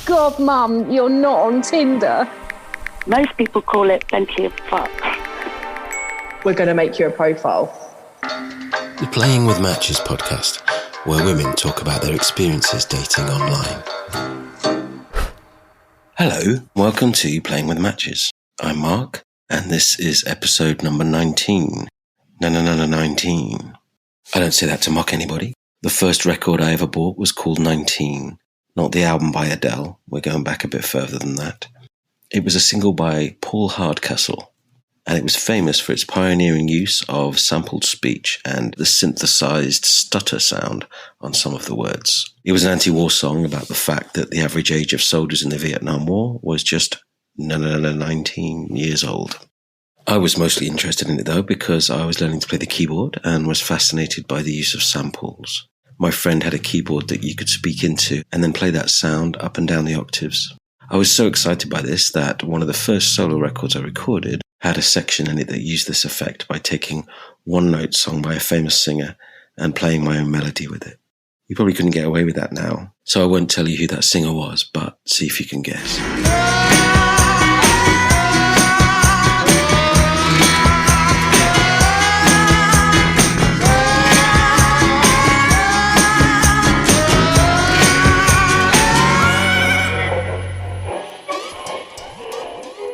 God, Mum, you're not on Tinder. Most people call it plenty of fuck. We're going to make you a profile. The Playing with Matches podcast, where women talk about their experiences dating online. Hello, welcome to Playing with Matches. I'm Mark, and this is episode number 19. 19. I don't say that to mock anybody. The first record I ever bought was called 19, not the album by Adele. We're going back a bit further than that. It was a single by Paul Hardcastle, and it was famous for its pioneering use of sampled speech and the synthesized stutter sound on some of the words. It was an anti-war song about the fact that the average age of soldiers in the Vietnam War was just 19 years old. I was mostly interested in it though because I was learning to play the keyboard and was fascinated by the use of samples. My friend had a keyboard that you could speak into and then play that sound up and down the octaves. I was so excited by this that one of the first solo records I recorded had a section in it that used this effect by taking one note sung by a famous singer and playing my own melody with it. You probably couldn't get away with that now, so I won't tell you who that singer was, but see if you can guess.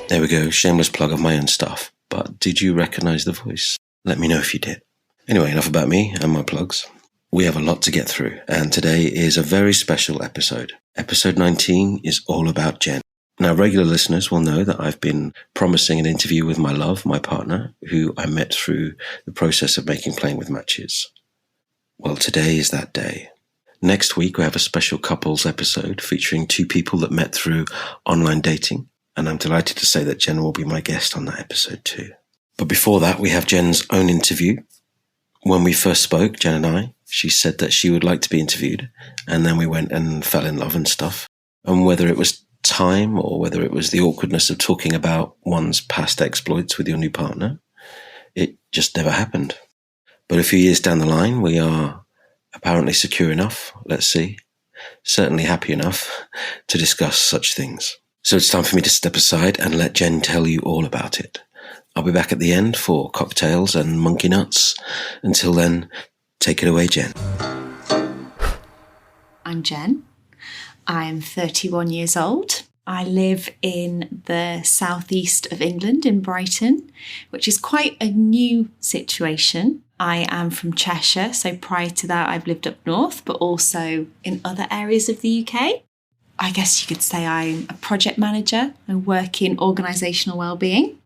There we go, shameless plug of my own stuff. But did you recognise the voice? Let me know if you did. Anyway, enough about me and my plugs. We have a lot to get through, and today is a very special episode. Episode 19 is all about Jen. Now, regular listeners will know that I've been promising an interview with my love, my partner, who I met through the process of making Playing with Matches. Well, today is that day. Next week, we have a special couples episode featuring two people that met through online dating. And I'm delighted to say that Jen will be my guest on that episode too. But before that, we have Jen's own interview. When we first spoke, Jen and I, she said that she would like to be interviewed. And then we went and fell in love and stuff. And whether it was time or whether it was the awkwardness of talking about one's past exploits with your new partner, it just never happened. But a few years down the line, we are apparently secure enough, let's see, certainly happy enough to discuss such things. So it's time for me to step aside and let Jen tell you all about it. I'll be back at the end for cocktails and monkey nuts. Until then, take it away, Jen. I'm Jen. I'm 31 years old. I live in the southeast of England in Brighton, which is quite a new situation. I am from Cheshire, so prior to that I've lived up north, but also in other areas of the UK. I guess you could say I'm a project manager. I work in organisational wellbeing.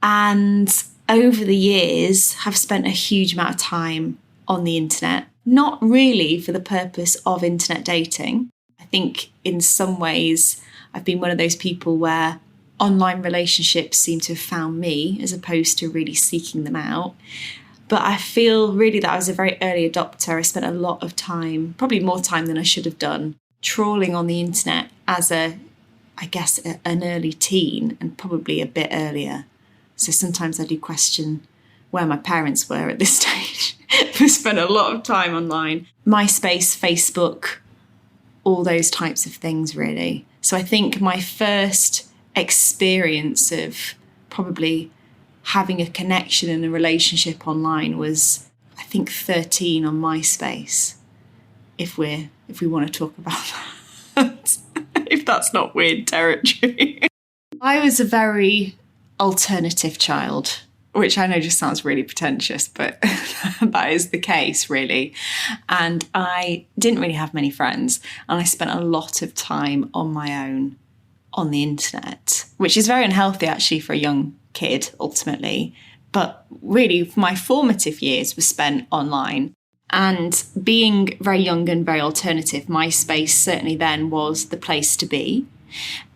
And over the years, have spent a huge amount of time on the internet, not really for the purpose of internet dating. I think in some ways, I've been one of those people where online relationships seem to have found me as opposed to really seeking them out. But I feel really that I was a very early adopter. I spent a lot of time, probably more time than I should have done, trawling on the internet as an early teen and probably a bit earlier. So sometimes I do question where my parents were at this stage. I spent a lot of time online. MySpace, Facebook, all those types of things really. So I think my first experience of probably having a connection and a relationship online was, I think, 13 on MySpace. If we want to talk about that, if that's not weird territory. I was a very alternative child, which I know just sounds really pretentious, but that is the case really. And I didn't really have many friends, and I spent a lot of time on my own on the internet, which is very unhealthy actually for a young kid ultimately. But really my formative years were spent online. And being very young and very alternative, MySpace certainly then was the place to be.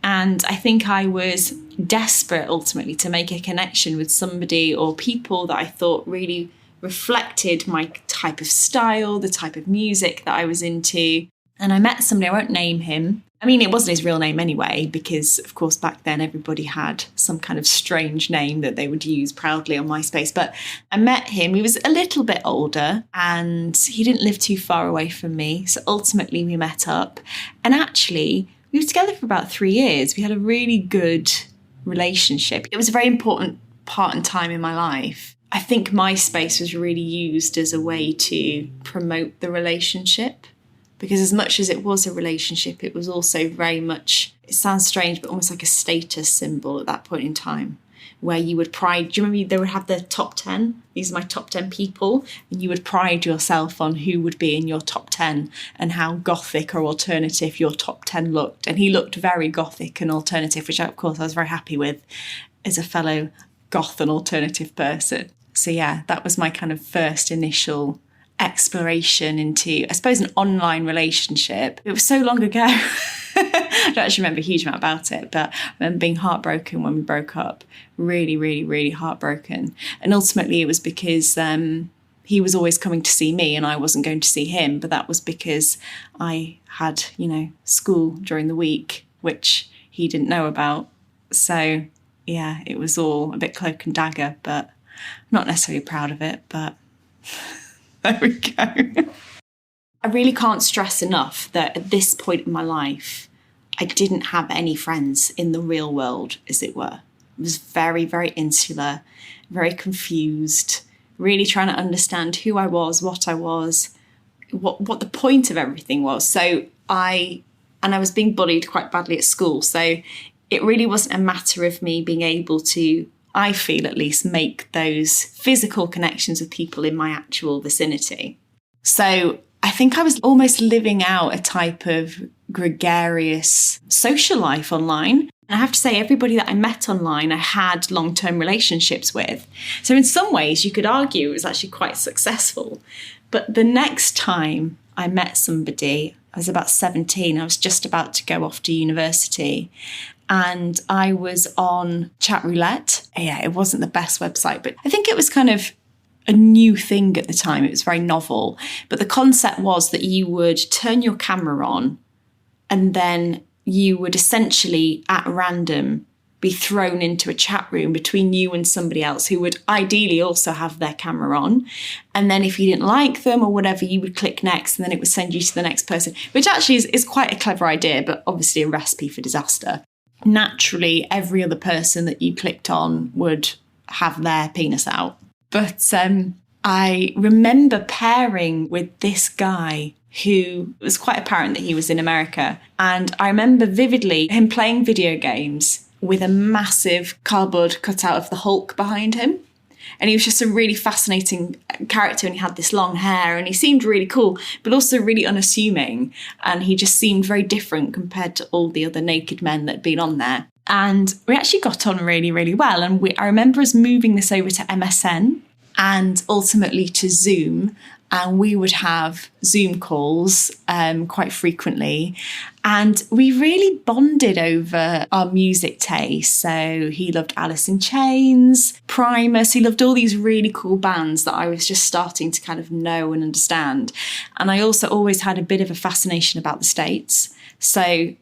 And I think I was desperate ultimately to make a connection with somebody or people that I thought really reflected my type of style, the type of music that I was into. And I met somebody, I won't name him. I mean, it wasn't his real name anyway, because of course back then everybody had some kind of strange name that they would use proudly on MySpace. But I met him, he was a little bit older and he didn't live too far away from me. So ultimately we met up. And actually we were together for about 3 years. We had a really good relationship. It was a very important part and time in my life. I think MySpace was really used as a way to promote the relationship, because as much as it was a relationship, it was also very much, it sounds strange, but almost like a status symbol at that point in time, where you would pride, do you remember they would have the top 10? These are my top 10 people. And you would pride yourself on who would be in your top 10 and how gothic or alternative your top 10 looked. And he looked very gothic and alternative, which of course I was very happy with as a fellow goth and alternative person. So yeah, that was my kind of first initial exploration into, I suppose, an online relationship. It was so long ago. I don't actually remember a huge amount about it, but I remember being heartbroken when we broke up. Really, really, really heartbroken. And ultimately it was because he was always coming to see me and I wasn't going to see him, but that was because I had, school during the week, which he didn't know about. So yeah, it was all a bit cloak and dagger, but I'm not necessarily proud of it, but there we go. I really can't stress enough that at this point in my life, I didn't have any friends in the real world, as it were. I was very, very insular, very confused, really trying to understand who I was, what the point of everything was. So I was being bullied quite badly at school. So it really wasn't a matter of me being able to, I feel at least, make those physical connections with people in my actual vicinity. So I think I was almost living out a type of gregarious social life online. And I have to say, everybody that I met online, I had long-term relationships with. So in some ways, you could argue it was actually quite successful. But the next time I met somebody, I was about 17. I was just about to go off to university. And I was on Chat Roulette. Yeah, it wasn't the best website, but I think it was kind of a new thing at the time. It was very novel. But the concept was that you would turn your camera on and then you would essentially, at random, be thrown into a chat room between you and somebody else who would ideally also have their camera on. And then if you didn't like them or whatever, you would click next and then it would send you to the next person, which actually is quite a clever idea, but obviously a recipe for disaster. Naturally, every other person that you clicked on would have their penis out. But I remember pairing with this guy who was quite apparent that he was in America. And I remember vividly him playing video games with a massive cardboard cutout of the Hulk behind him. And he was just a really fascinating character and he had this long hair and he seemed really cool, but also really unassuming. And he just seemed very different compared to all the other naked men that had been on there. And we actually got on really, really well. And I remember us moving this over to MSN and ultimately to Zoom. And we would have Zoom calls quite frequently. And we really bonded over our music taste. So he loved Alice in Chains, Primus. He loved all these really cool bands that I was just starting to kind of know and understand. And I also always had a bit of a fascination about the States. So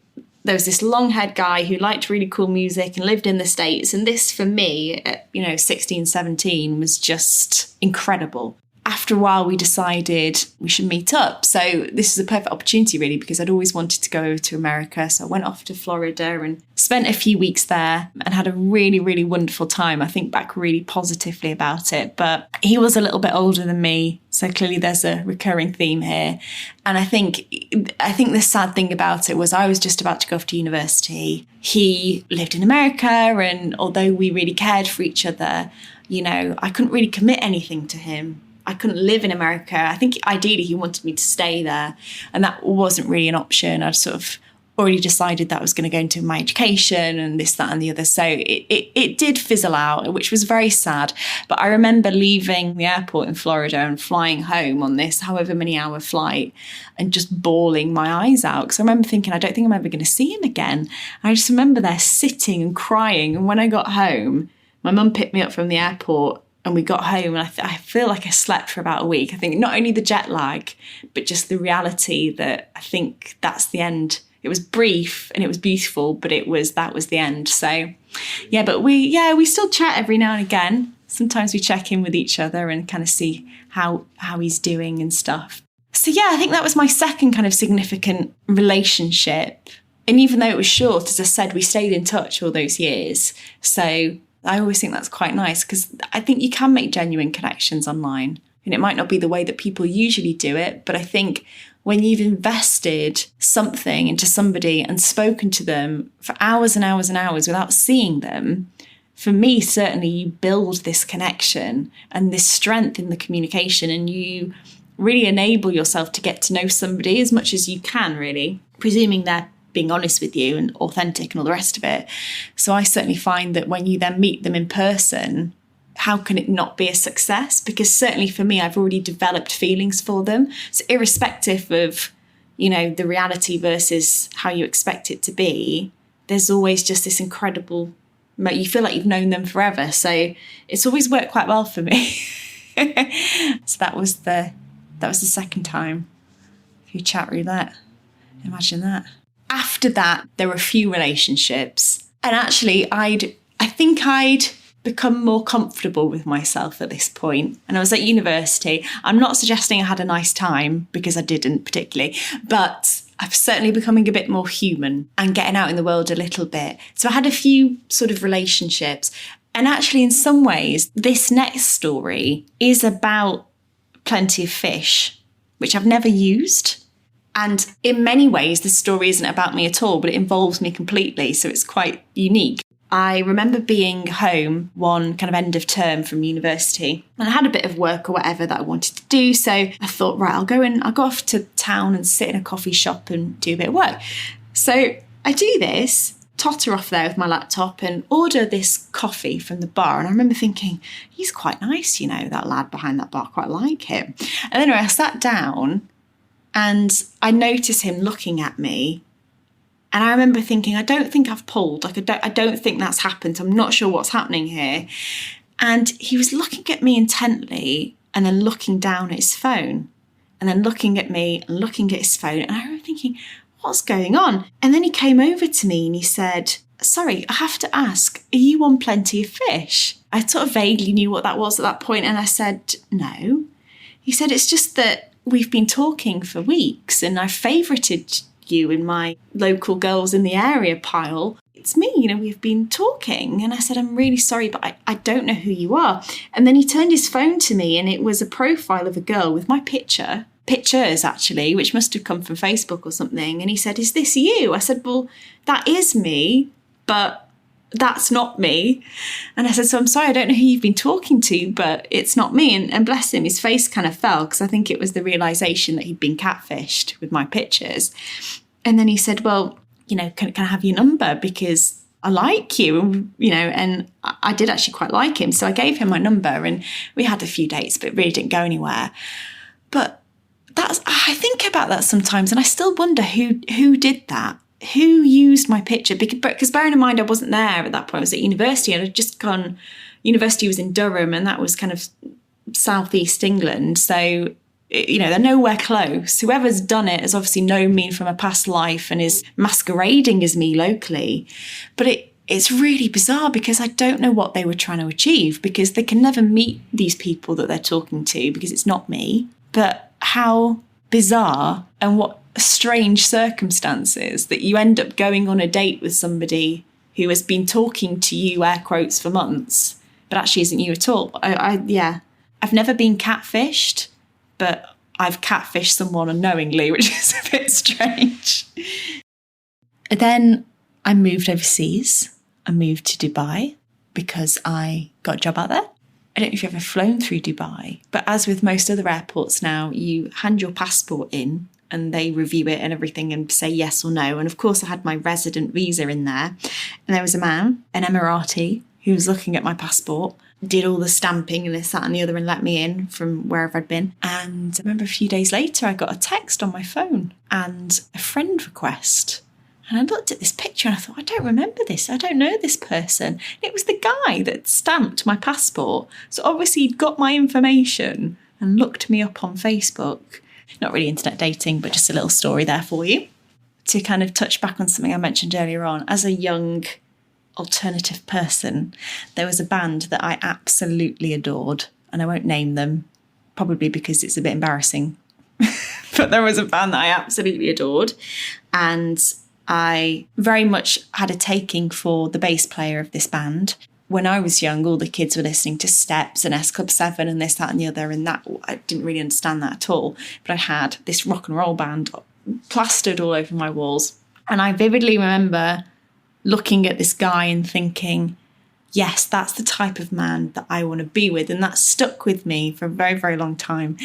there was this long-haired guy who liked really cool music and lived in the States. And this, for me, at 16, 17, was just incredible. After a while, we decided we should meet up. So this is a perfect opportunity, really, because I'd always wanted to go over to America. So I went off to Florida and spent a few weeks there and had a really, really wonderful time. I think back really positively about it. But he was a little bit older than me. So clearly there's a recurring theme here. And I think the sad thing about it was I was just about to go off to university. He lived in America. And although we really cared for each other, I couldn't really commit anything to him. I couldn't live in America. I think ideally he wanted me to stay there. And that wasn't really an option. I'd sort of already decided that I was going to go into my education and this, that and the other. So it did fizzle out, which was very sad. But I remember leaving the airport in Florida and flying home on this however many hour flight and just bawling my eyes out. Because I remember thinking, I don't think I'm ever going to see him again. And I just remember there sitting and crying. And when I got home, my mum picked me up from the airport and we got home and I feel like I slept for about a week. I think not only the jet lag, but just the reality that I think that's the end. It was brief and it was beautiful, but that was the end. So yeah, but we still chat every now and again. Sometimes we check in with each other and kind of see how he's doing and stuff. So yeah, I think that was my second kind of significant relationship. And even though it was short, as I said, we stayed in touch all those years. So I always think that's quite nice, because I think you can make genuine connections online. And it might not be the way that people usually do it, but I think when you've invested something into somebody and spoken to them for hours and hours and hours without seeing them, for me, certainly you build this connection and this strength in the communication, and you really enable yourself to get to know somebody as much as you can, really, presuming they're being honest with you and authentic and all the rest of it. So I certainly find that when you then meet them in person, how can it not be a success? Because certainly for me, I've already developed feelings for them. So irrespective of, the reality versus how you expect it to be, there's always just this incredible, you feel like you've known them forever. So it's always worked quite well for me. So that was the second time. A few chat roulette. Imagine that. After that, there were a few relationships. And actually, I think I'd become more comfortable with myself at this point. And I was at university. I'm not suggesting I had a nice time, because I didn't particularly, but I'm certainly becoming a bit more human and getting out in the world a little bit. So I had a few sort of relationships. And actually, in some ways, this next story is about Plenty of Fish, which I've never used. And in many ways, this story isn't about me at all, but it involves me completely. So it's quite unique. I remember being home one kind of end of term from university, and I had a bit of work or whatever that I wanted to do. So I thought, right, I'll go off to town and sit in a coffee shop and do a bit of work. So I do this, totter off there with my laptop and order this coffee from the bar. And I remember thinking, he's quite nice, that lad behind that bar, quite like him. And anyway, I sat down and I noticed him looking at me. And I remember thinking, I don't think I've pulled. I don't think that's happened. I'm not sure what's happening here. And he was looking at me intently and then looking down at his phone and then looking at me and looking at his phone. And I remember thinking, what's going on? And then he came over to me and he said, sorry, I have to ask, are you on Plenty of Fish? I sort of vaguely knew what that was at that point. And I said, no. He said, it's just that we've been talking for weeks and I've favourited you in my local girls in the area pile. It's me, we've been talking. And I said, I'm really sorry, but I don't know who you are. And then he turned his phone to me and it was a profile of a girl with my pictures actually, which must have come from Facebook or something. And he said, is this you? I said, well, that is me, but that's not me. And I said, so I'm sorry, I don't know who you've been talking to, but it's not me. And bless him, his face kind of fell, because I think it was the realisation that he'd been catfished with my pictures. And then he said, well, can I have your number? Because I like you, and I did actually quite like him. So I gave him my number and we had a few dates, but it really didn't go anywhere. But I think about that sometimes and I still wonder who did that. Who used my picture? Because bearing in mind, I wasn't there at that point. I was at university and I'd just gone, university was in Durham and that was kind of southeast England. So, they're nowhere close. Whoever's done it has obviously known me from a past life and is masquerading as me locally. But it's really bizarre because I don't know what they were trying to achieve, because they can never meet these people that they're talking to because it's not me. But how bizarre and what strange circumstances that you end up going on a date with somebody who has been talking to you, air quotes, for months, but actually isn't you at all. I've never been catfished, but I've catfished someone unknowingly, which is a bit strange. Then I moved overseas. I moved to Dubai because I got a job out there. I don't know if you've ever flown through Dubai, but as with most other airports now, you hand your passport in and they review it and everything and say yes or no. And of course, I had my resident visa in there. And there was a man, an Emirati, who was looking at my passport, did all the stamping and this, that and the other and let me in from wherever I'd been. And I remember a few days later, I got a text on my phone and a friend request. And I looked at this picture and I thought, I don't remember this. I don't know this person. It was the guy that stamped my passport. So obviously he'd got my information and looked me up on Facebook. Not really internet dating, but just a little story there for you. To kind of touch back on something I mentioned earlier on, as a young alternative person, there was a band that I absolutely adored. And I won't name them, probably because it's a bit embarrassing. But there was a band that I absolutely adored. And I very much had a taking for the bass player of this band. When I was young, all the kids were listening to Steps and S Club 7 and this, that and the other, and that I didn't really understand that at all. But I had this rock and roll band plastered all over my walls. And I vividly remember looking at this guy and thinking, yes, that's the type of man that I want to be with. And that stuck with me for a very, very long time.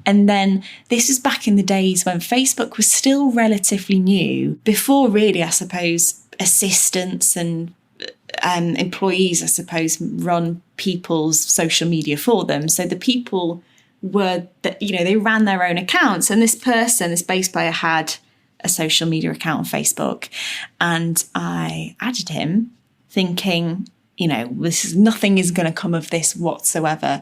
And then this was back in the days when Facebook was still relatively new, before really, I suppose, assistants and employees, I suppose, run people's social media for them. So the people were, they ran their own accounts. And this person, this bass player, had a social media account on Facebook. And I added him thinking, nothing is going to come of this whatsoever.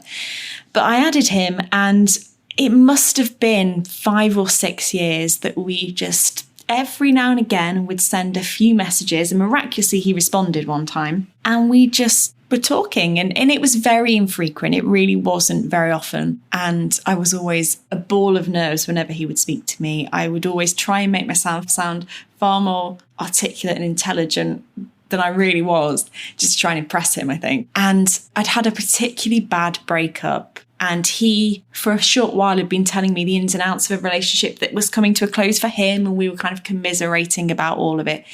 But I added him, and it must have been 5 or 6 years that we just every now and again would send a few messages, and miraculously he responded one time, and we just were talking, and it was very infrequent. It really wasn't very often. And I was always a ball of nerves whenever he would speak to me. I would always try and make myself sound far more articulate and intelligent than I really was, just to try and impress him, I think. And I'd had a particularly bad breakup. And he, for a short while, had been telling me the ins and outs of a relationship that was coming to a close for him. And we were kind of commiserating about all of it.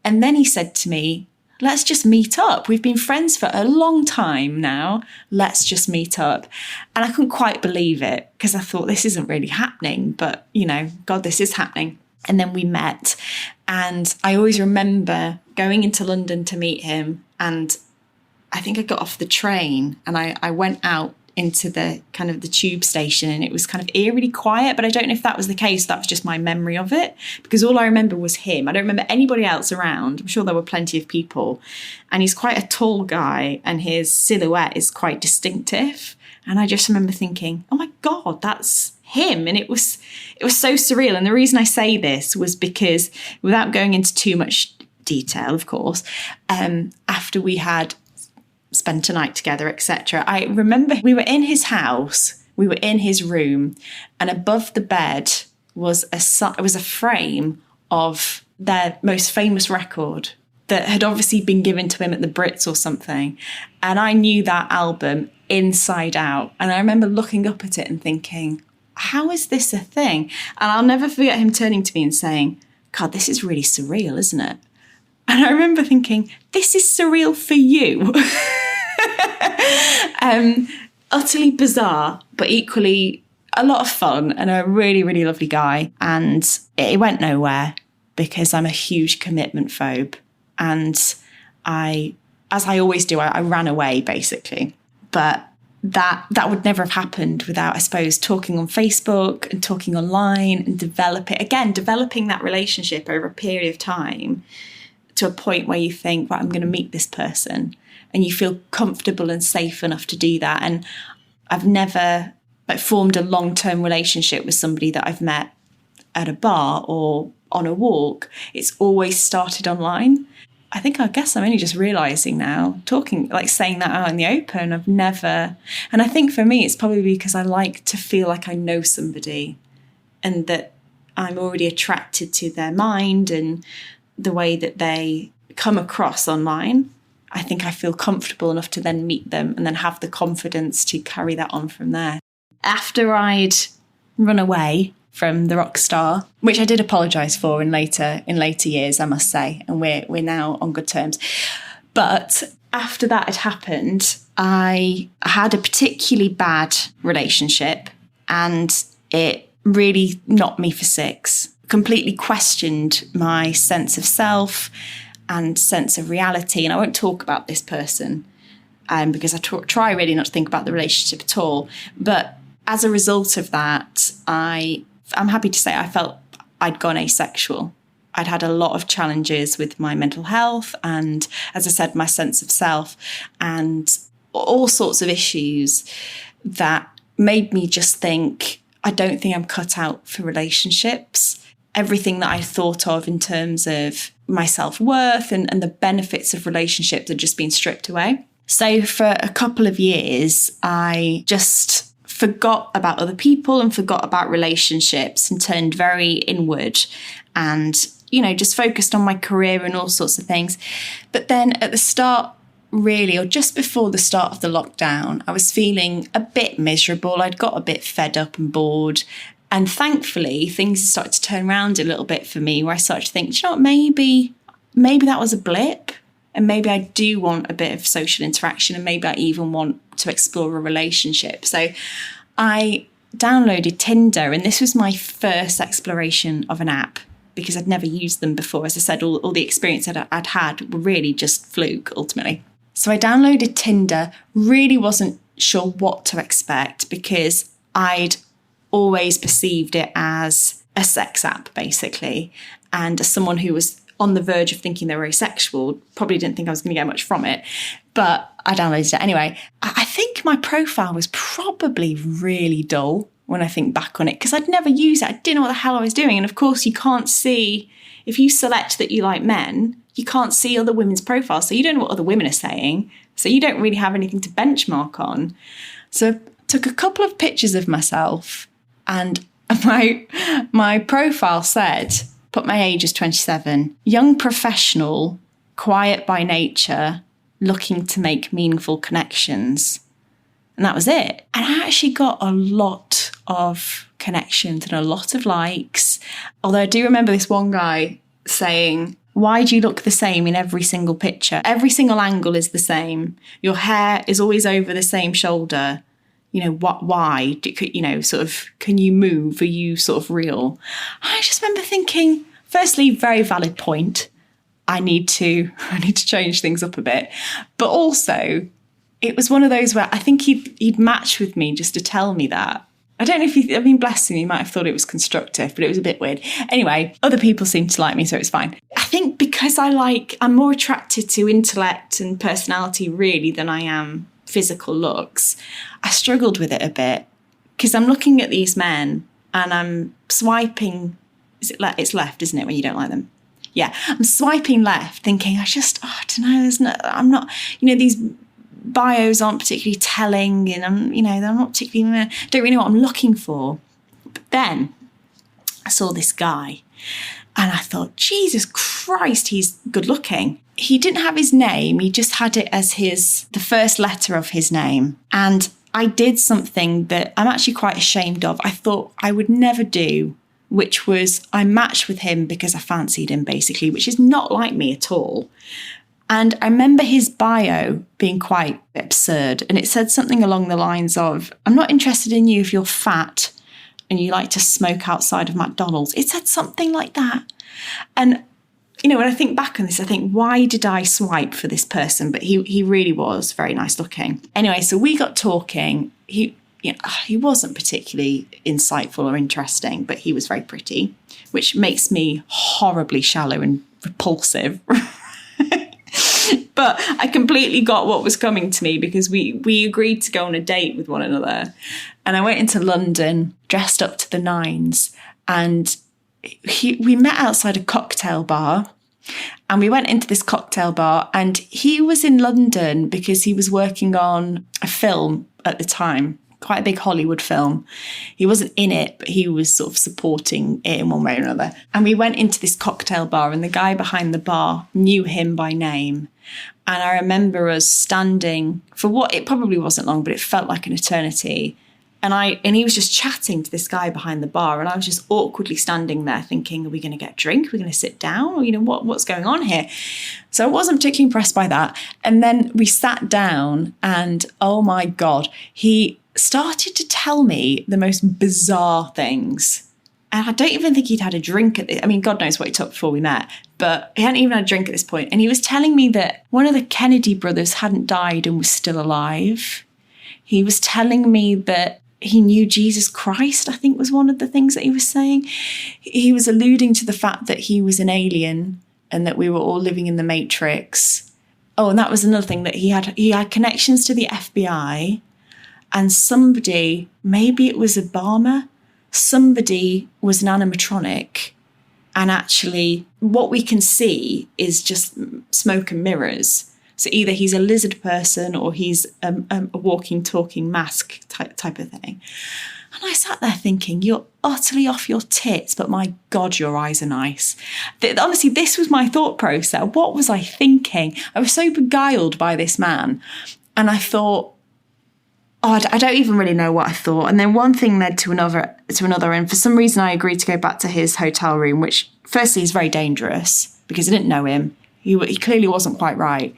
And then he said to me, let's just meet up. We've been friends for a long time now. Let's just meet up. And I couldn't quite believe it, because I thought, this isn't really happening. But, God, this is happening. And then we met. And I always remember going into London to meet him. And I think I got off the train and I went out into the kind of the tube station, and it was kind of eerily quiet, but I don't know if that was the case. That was just my memory of it, because all I remember was him. I don't remember anybody else around. I'm sure there were plenty of people, and he's quite a tall guy and his silhouette is quite distinctive. And I just remember thinking, oh my God, that's him. And it was so surreal. And the reason I say this was because, without going into too much detail, of course, after we had spent a night together, etc., I remember we were in his house, we were in his room, and above the bed was a frame of their most famous record that had obviously been given to him at the Brits or something. And I knew that album inside out. And I remember looking up at it and thinking, how is this a thing? And I'll never forget him turning to me and saying, God, this is really surreal, isn't it? And I remember thinking, this is surreal for you. Utterly bizarre, but equally a lot of fun, and a really, really lovely guy. And it went nowhere because I'm a huge commitment phobe. And as I always do, I ran away, basically. But that would never have happened without, I suppose, talking on Facebook and talking online and developing that relationship over a period of time, to a point where you think, right, I'm going to meet this person, and you feel comfortable and safe enough to do that. And I've never formed a long-term relationship with somebody that I've met at a bar or on a walk. It's always started online. I guess I'm only just realising now, saying that out in the open, I've never, and I think for me, it's probably because I like to feel like I know somebody, and that I'm already attracted to their mind and the way that they come across online. I think I feel comfortable enough to then meet them and then have the confidence to carry that on from there. After I'd run away from the rock star, which I did apologise for in later years, I must say, and we're now on good terms. But after that had happened, I had a particularly bad relationship, and it really knocked me for six. Completely questioned my sense of self and sense of reality. And I won't talk about this person because I try really not to think about the relationship at all. But as a result of that, I'm happy to say I felt I'd gone asexual. I'd had a lot of challenges with my mental health and, as I said, my sense of self, and all sorts of issues that made me just think, I don't think I'm cut out for relationships. Everything that I thought of in terms of my self-worth and the benefits of relationships had just been stripped away. So for a couple of years, I just forgot about other people and forgot about relationships and turned very inward. And just focused on my career and all sorts of things. But then at the start, really, or just before the start of the lockdown, I was feeling a bit miserable. I'd got a bit fed up and bored. And thankfully, things started to turn around a little bit for me, where I started to think, do you know what, maybe that was a blip. And maybe I do want a bit of social interaction, and maybe I even want to explore a relationship. So I downloaded Tinder, and this was my first exploration of an app because I'd never used them before. As I said, all the experience that I'd had were really just fluke, ultimately. So I downloaded Tinder, really wasn't sure what to expect because I'd always perceived it as a sex app, basically. And as someone who was on the verge of thinking they were asexual, probably didn't think I was going to get much from it. But I downloaded it anyway. I think my profile was probably really dull when I think back on it, because I'd never used it. I didn't know what the hell I was doing. And of course, you can't see, if you select that you like men, you can't see other women's profiles. So you don't know what other women are saying. So you don't really have anything to benchmark on. So I took a couple of pictures of myself, and my profile said, put my age as 27, young professional, quiet by nature, looking to make meaningful connections. And that was it. And I actually got a lot of connections and a lot of likes. Although I do remember this one guy saying, why do you look the same in every single picture? Every single angle is the same. Your hair is always over the same shoulder. Why? Sort of, can you move? Are you sort of real? I just remember thinking, firstly, very valid point. I need to change things up a bit. But also, it was one of those where I think he'd matched with me just to tell me that. I don't know if bless him, he might have thought it was constructive, but it was a bit weird. Anyway, other people seemed to like me, so it's fine. I think because I'm more attracted to intellect and personality really than I am physical looks, I struggled with it a bit because I'm looking at these men and I'm swiping. It's left, isn't it, when you don't like them? Yeah, I'm swiping left thinking, I don't know, I'm not, these bios aren't particularly telling, and they're not particularly, don't really know what I'm looking for. But then I saw this guy and I thought, Jesus Christ, he's good looking. He didn't have his name, he just had it as the first letter of his name. And I did something that I'm actually quite ashamed of. I thought I would never do, which was I matched with him because I fancied him, basically, which is not like me at all. And I remember his bio being quite absurd. And it said something along the lines of, I'm not interested in you if you're fat and you like to smoke outside of McDonald's. It said something like that. And, when I think back on this, I think, why did I swipe for this person? But he really was very nice looking. Anyway, so we got talking. He wasn't particularly insightful or interesting, but he was very pretty, which makes me horribly shallow and repulsive. But I completely got what was coming to me because we agreed to go on a date with one another. And I went into London, dressed up to the nines, and we met outside a cocktail bar. And we went into this cocktail bar, and he was in London because he was working on a film at the time, quite a big Hollywood film. He wasn't in it, but he was sort of supporting it in one way or another. And we went into this cocktail bar, and the guy behind the bar knew him by name. And I remember us standing for what, it probably wasn't long, but it felt like an eternity. And he was just chatting to this guy behind the bar, and I was just awkwardly standing there thinking, are we going to get a drink? Are we going to sit down? Or, what's going on here? So I wasn't particularly impressed by that. And then we sat down, and oh my God, he started to tell me the most bizarre things. And I don't even think he'd had a drink God knows what he took before we met, but he hadn't even had a drink at this point. And he was telling me that one of the Kennedy brothers hadn't died and was still alive. He was telling me that he knew Jesus Christ, I think was one of the things that he was saying. He was alluding to the fact that he was an alien and that we were all living in the Matrix. Oh, and that was another thing, that he had connections to the FBI, and somebody, maybe it was Obama, somebody was an animatronic, and actually what we can see is just smoke and mirrors. So either he's a lizard person or he's a walking, talking mask type of thing. And I sat there thinking, you're utterly off your tits, but my God, your eyes are nice. Honestly, this was my thought process. What was I thinking? I was so beguiled by this man. And I thought, I don't even really know what I thought. And then one thing led to another. And for some reason, I agreed to go back to his hotel room, which firstly is very dangerous because I didn't know him. He clearly wasn't quite right.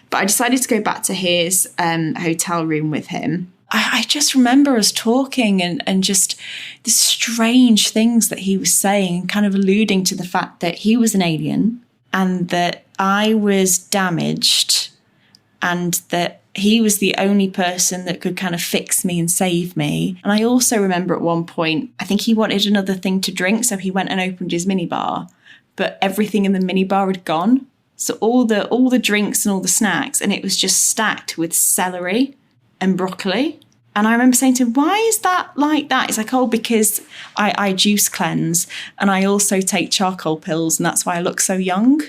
But I decided to go back to his hotel room with him. I just remember us talking and just the strange things that he was saying, kind of alluding to the fact that he was an alien and that I was damaged and that he was the only person that could kind of fix me and save me. And I also remember at one point, I think he wanted another thing to drink, so he went and opened his minibar, but everything in the minibar had gone. So all the drinks and all the snacks, and it was just stacked with celery and broccoli. And I remember saying to him, why is that like that? It's like, oh, because I juice cleanse and I also take charcoal pills and that's why I look so young.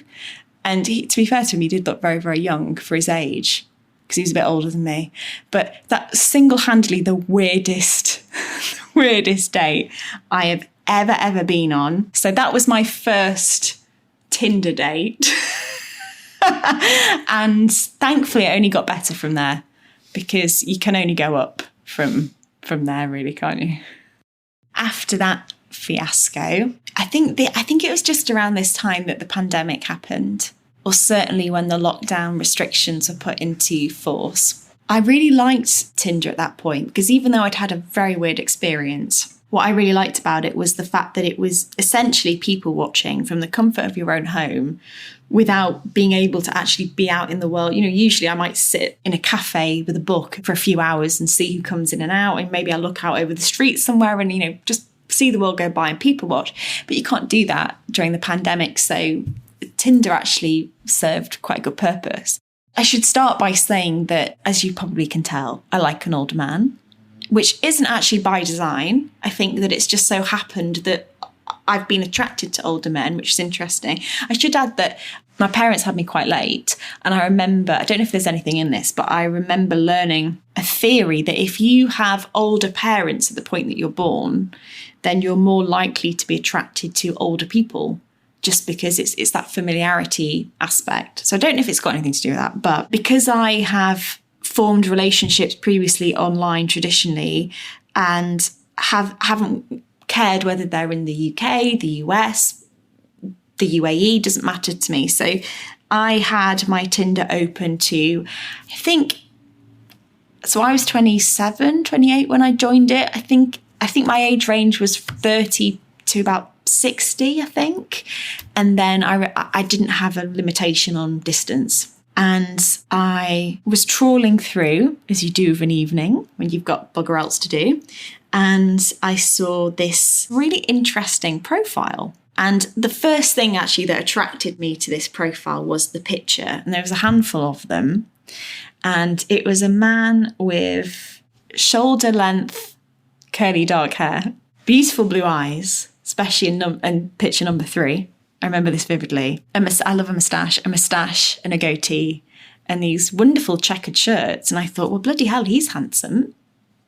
And to be fair to him, he did look very, very young for his age because he was a bit older than me. But that single-handedly the weirdest date I have ever been on. So that was my first Tinder date. And thankfully it only got better from there because you can only go up from there, really, can't you? After that fiasco, I think it was just around this time that the pandemic happened, or certainly when the lockdown restrictions were put into force. I really liked Tinder at that point because even though I'd had a very weird experience, what I really liked about it was the fact that it was essentially people watching from the comfort of your own home without being able to actually be out in the world. You know, usually I might sit in a cafe with a book for a few hours and see who comes in and out. And maybe I look out over the street somewhere and, you know, just see the world go by and people watch. But you can't do that during the pandemic. So Tinder actually served quite a good purpose. I should start by saying that, as you probably can tell, I like an older man, which isn't actually by design. I think that it's just so happened that I've been attracted to older men, which is interesting. I should add that my parents had me quite late. And I remember, I don't know if there's anything in this, but I remember learning a theory that if you have older parents at the point that you're born, then you're more likely to be attracted to older people, just because it's that familiarity aspect. So I don't know if it's got anything to do with that, but because I have formed relationships previously online traditionally and haven't cared whether they're in the UK, the US, the UAE, doesn't matter to me. So I had my Tinder open to, so I was 27, 28 when I joined it. I think my age range was 30 to about 60, I think. And then I didn't have a limitation on distance. And I was trawling through, as you do of an evening when you've got bugger else to do. And I saw this really interesting profile. And the first thing actually that attracted me to this profile was the picture. And there was a handful of them. And it was a man with shoulder length, curly dark hair, beautiful blue eyes, especially in picture number 3. I remember this vividly. I love a moustache and a goatee and these wonderful checkered shirts. And I thought, well, bloody hell, he's handsome.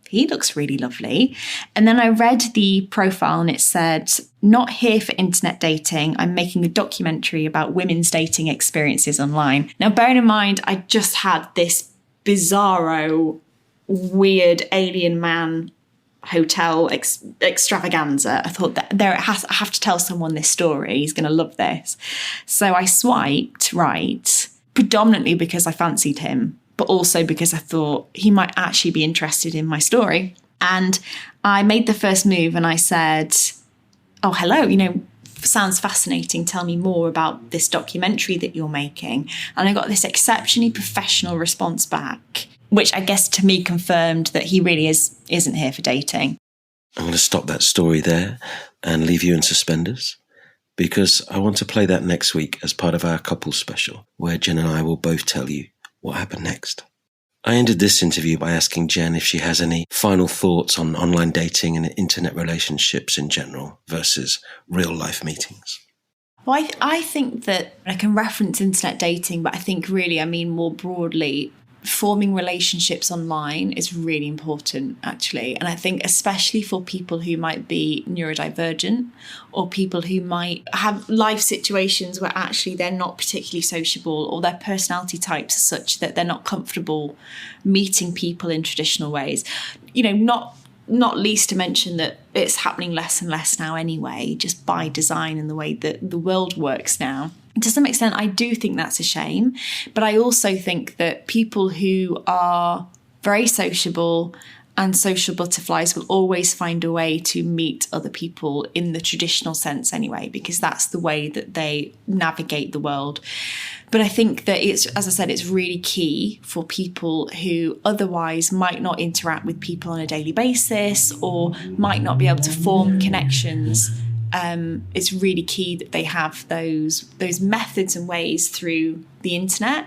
He looks really lovely. And then I read the profile and it said, not here for internet dating. I'm making a documentary about women's dating experiences online. Now, bearing in mind, I just had this bizarro, weird alien man hotel extravaganza. I thought that I have to tell someone this story. He's going to love this. So I swiped right, predominantly because I fancied him, but also because I thought he might actually be interested in my story. And I made the first move and I said, oh, hello, sounds fascinating. Tell me more about this documentary that you're making. And I got this exceptionally professional response back, which I guess to me confirmed that he really isn't here for dating. I'm going to stop that story there and leave you in suspenders because I want to play that next week as part of our couple special, where Jen and I will both tell you what happened next. I ended this interview by asking Jen if she has any final thoughts on online dating and internet relationships in general versus real life meetings. Well, I think that I can reference internet dating, but I think really I mean more broadly forming relationships online is really important, actually. And I think especially for people who might be neurodivergent or people who might have life situations where actually they're not particularly sociable, or their personality types are such that they're not comfortable meeting people in traditional ways. Not least to mention that it's happening less and less now anyway, just by design and the way that the world works now. To some extent, I do think that's a shame. But I also think that people who are very sociable and social butterflies will always find a way to meet other people in the traditional sense anyway, because that's the way that they navigate the world. But I think that it's, as I said, it's really key for people who otherwise might not interact with people on a daily basis or might not be able to form connections. It's really key that they have those methods and ways through the internet.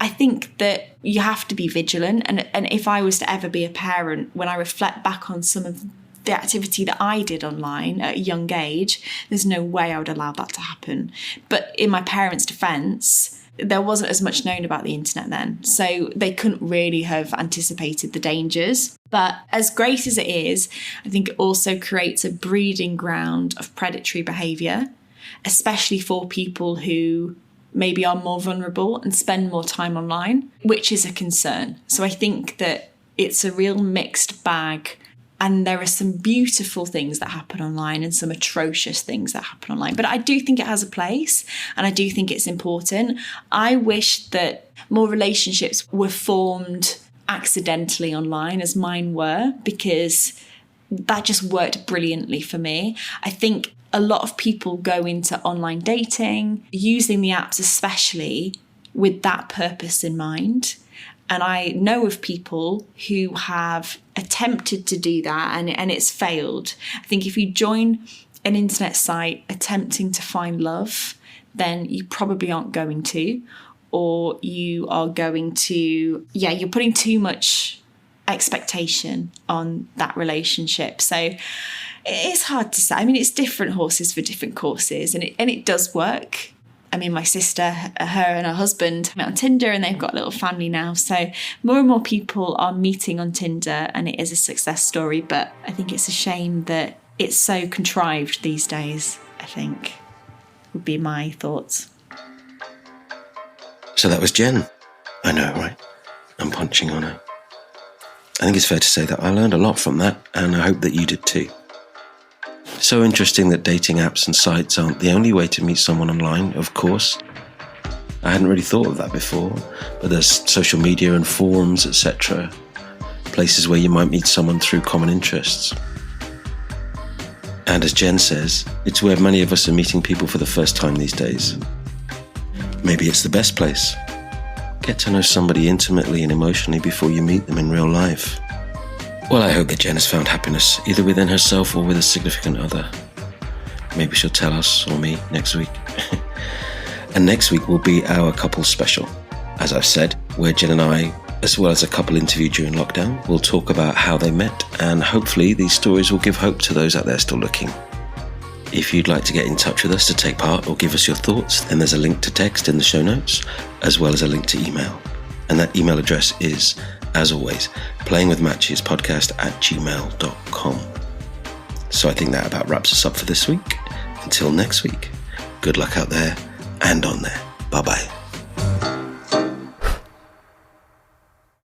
I think that you have to be vigilant. And if I was to ever be a parent, when I reflect back on some of the activity that I did online at a young age, there's no way I would allow that to happen. But in my parents' defence, there wasn't as much known about the internet then, so they couldn't really have anticipated the dangers. But as great as it is, I think it also creates a breeding ground of predatory behaviour, especially for people who maybe are more vulnerable and spend more time online, which is a concern. So I think that it's a real mixed bag. And there are some beautiful things that happen online and some atrocious things that happen online. But I do think it has a place, and I do think it's important. I wish that more relationships were formed accidentally online, as mine were, because that just worked brilliantly for me. I think a lot of people go into online dating, using the apps especially with that purpose in mind. And I know of people who have attempted to do that and it's failed. I think if you join an internet site attempting to find love, then you probably aren't going to, or you are going to, you're putting too much expectation on that relationship. So it's hard to say. I mean, it's different horses for different courses, and it does work. I mean, my sister, her and her husband met on Tinder, and they've got a little family now. So more and more people are meeting on Tinder, and it is a success story. But I think it's a shame that it's so contrived these days, I think, would be my thoughts. So that was Jen. I know, right? I'm punching on her. I think it's fair to say that I learned a lot from that, and I hope that you did too. So interesting that dating apps and sites aren't the only way to meet someone online, of course. I hadn't really thought of that before, but there's social media and forums, etc. Places where you might meet someone through common interests. And as Jen says, it's where many of us are meeting people for the first time these days. Maybe it's the best place. Get to know somebody intimately and emotionally before you meet them in real life. Well, I hope that Jen has found happiness, either within herself or with a significant other. Maybe she'll tell us, or me, next week. And next week will be our couple special. As I've said, where Jen and I, as well as a couple interviewed during lockdown, will talk about how they met, and hopefully these stories will give hope to those out there still looking. If you'd like to get in touch with us to take part or give us your thoughts, then there's a link to text in the show notes, as well as a link to email. And that email address is, as always, playingwithmatchespodcast@gmail.com. So I think that about wraps us up for this week. Until next week, good luck out there and on there. Bye-bye.